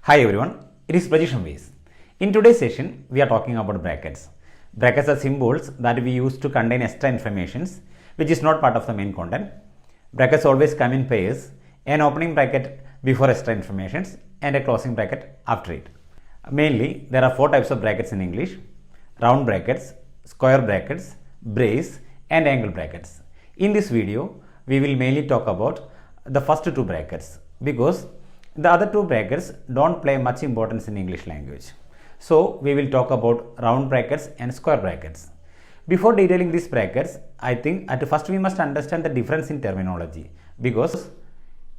Hi everyone, it is Prajesh Amvees. In today's session, we are talking about brackets. Brackets are symbols that we use to contain extra informations which is not part of the main content. Brackets always come in pairs, an opening bracket before extra informations and a closing bracket after it. Mainly, there are four types of brackets in English: round brackets, square brackets, brace and angle brackets. In this video, we will mainly talk about the first two brackets because the other two brackets don't play much importance in English language. So we will talk about round brackets and square brackets. Before detailing these brackets, I think at first we must understand the difference in terminology, because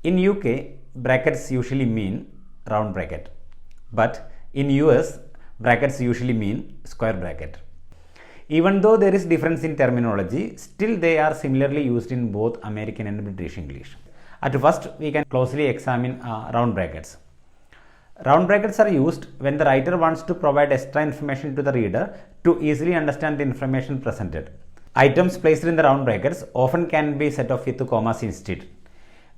in UK brackets usually mean round bracket, but in US brackets usually mean square bracket. Even though there is difference in terminology, still they are similarly used in both American and British English. At first, we can closely examine round brackets. Round brackets are used when the writer wants to provide extra information to the reader to easily understand the information presented. Items placed in the round brackets often can be set off with commas instead.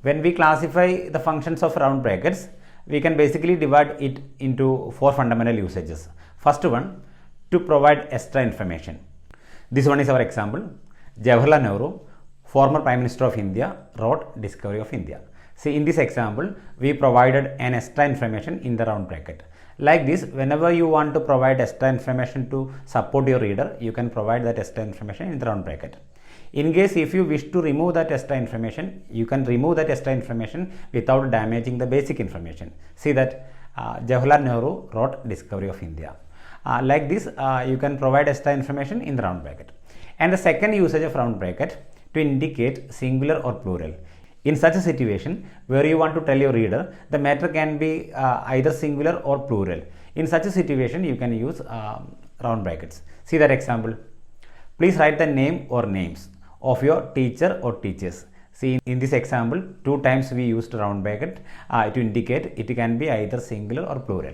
When we classify the functions of round brackets, we can basically divide it into four fundamental usages. First one, to provide extra information. This one is our example. Jawaharlal Nehru, former Prime Minister of India, wrote Discovery of India. See, in this example, we provided an extra information in the round bracket. Like this, whenever you want to provide extra information to support your reader, you can provide that extra information in the round bracket. In case if you wish to remove that extra information, you can remove that extra information without damaging the basic information. See that Jawaharlal Nehru wrote Discovery of India. Like this, you can provide extra information in the round bracket. And the second usage of round bracket, to indicate singular or plural. In such a situation where you want to tell your reader the matter can be either singular or plural, in such a situation you can use round brackets. See that example. Please write the name or names of your teacher or teachers. See, in this example, two times we used round bracket to indicate it can be either singular or plural.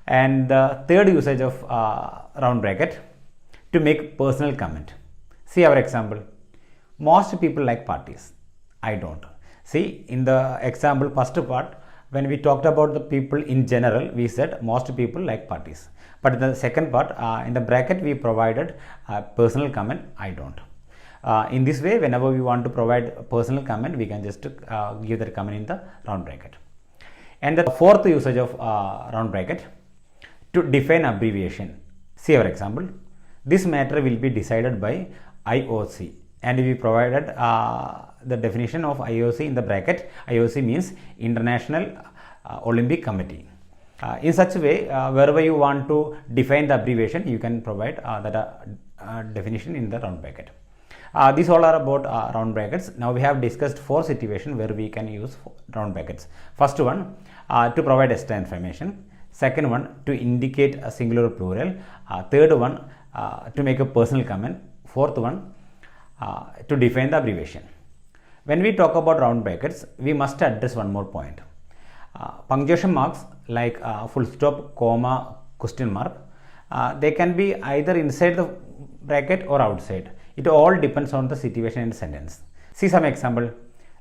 And the third usage of round bracket, to make personal comment. See our example. Most people like parties. I don't. See, in the example first part, when we talked about the people in general, we said most people like parties. But in the second part, in the bracket, we provided personal comment. I don't. In this way, whenever we want to provide a personal comment, we can just give that comment in the round bracket. And the fourth usage of round bracket, to define abbreviation. See our example. This matter will be decided by IOC, and we provided the definition of IOC in the bracket. IOC means International Olympic Committee. In such a way, wherever you want to define the abbreviation, you can provide that definition in the round bracket. These all are about round brackets. Now we have discussed four situations where we can use round brackets. First one, to provide extra information. Second one, to indicate a singular or plural. Third one, to make a personal comment. Fourth one, to define the abbreviation. When we talk about round brackets, we must address one more point. Punctuation marks like full stop, comma, question mark, they can be either inside the bracket or outside. It all depends on the situation and sentence. See some example.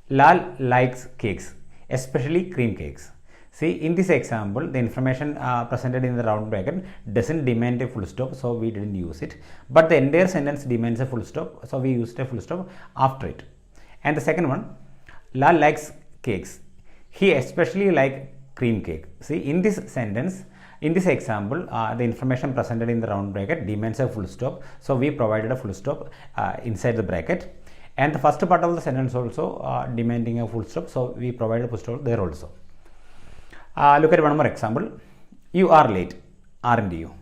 Lal likes cakes, especially cream cakes. See, in this example, the information presented in the round bracket doesn't demand a full stop, so we didn't use it. But the entire sentence demands a full stop, so we used a full stop after it. And the second one, Lal likes cakes. He especially likes cream cake. See, in this sentence, in this example, the information presented in the round bracket demands a full stop, so we provided a full stop inside the bracket. And the first part of the sentence also demanding a full stop, so we provided a full stop there also. Look at one more example. You are late, aren't you?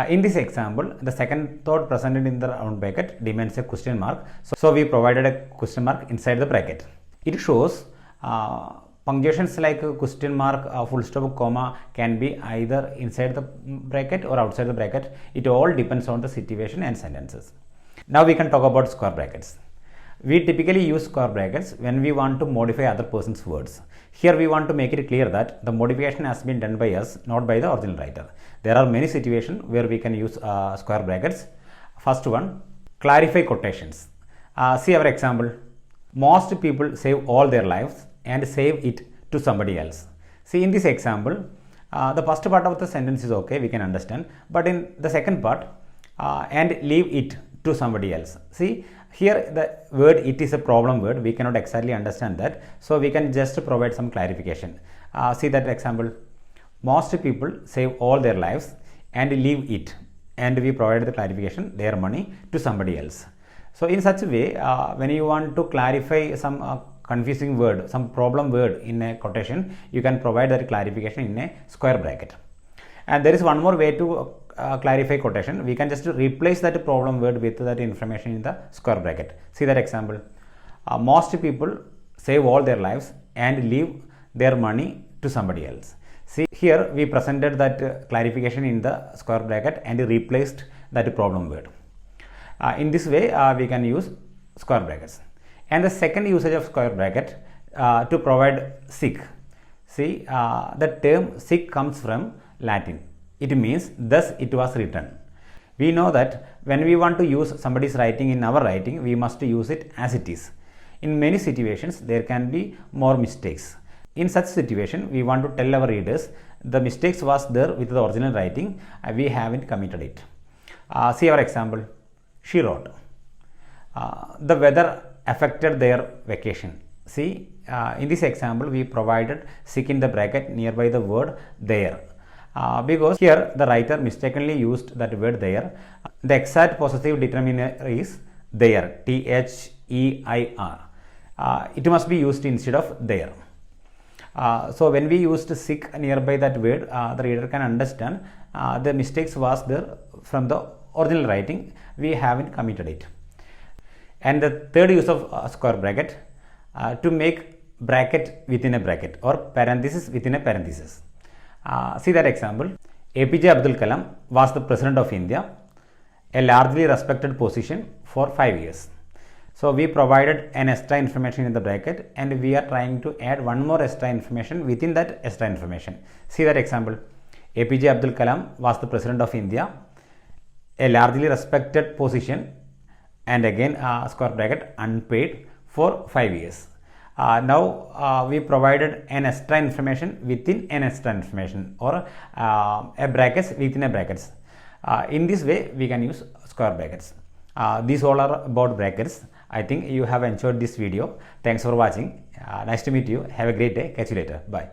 In this example, the second thought presented in the round bracket demands a question mark. So we provided a question mark inside the bracket. It shows punctuations like question mark, full stop, comma can be either inside the bracket or outside the bracket. It all depends on the situation and sentences. Now we can talk about square brackets. We typically use square brackets when we want to modify other person's words. Here we want to make it clear that the modification has been done by us, not by the original writer. There are many situations where we can use square brackets. First one, clarify quotations. See our example. Most people save all their lives and save it to somebody else. See, in this example, The first part of the sentence is okay, we can understand, but in the second part, and leave it to somebody else. See, here the word it is a problem word, we cannot exactly understand that, so we can just provide some clarification. See that example, most people save all their lives and leave it, and we provided the clarification, their money, to somebody else. So in such a way, when you want to clarify some confusing word, some problem word in a quotation, you can provide that clarification in a square bracket. And there is one more way to clarify quotation. We can just replace that problem word with that information in the square bracket. See that example, most people save all their lives and leave their money to somebody else. See, here we presented that clarification in the square bracket and replaced that problem word. In this way, we can use square brackets. And the second usage of square bracket to provide sick. See, the term sick comes from Latin. It means thus it was written. We know that when we want to use somebody's writing in our writing, we must use it as it is. In many situations, there can be more mistakes. In such situation, we want to tell our readers the mistakes was there with the original writing, we haven't committed it. See our example. She wrote, the weather affected their vacation. See, in this example, we provided sick in the bracket nearby the word there. Because here the writer mistakenly used that word there. The exact possessive determiner is there, T-H-E-I-R. It must be used instead of there. So when we used sick nearby that word, the reader can understand the mistakes was there from the original writing, we haven't committed it. And the third use of square bracket, to make bracket within a bracket or parenthesis within a parenthesis. See that example, APJ Abdul Kalam was the President of India, a largely respected position for 5 years. So we provided an extra information in the bracket and we are trying to add one more extra information within that extra information. See that example, APJ Abdul Kalam was the President of India, a largely respected position, and again square bracket, unpaid, for 5 years. Now we provided an extra information within an extra information, or a brackets within a brackets. In this way we can use square brackets. These all are about brackets. I think you have enjoyed this video. Thanks for watching. Nice to meet you. Have a great day. Catch you later. Bye.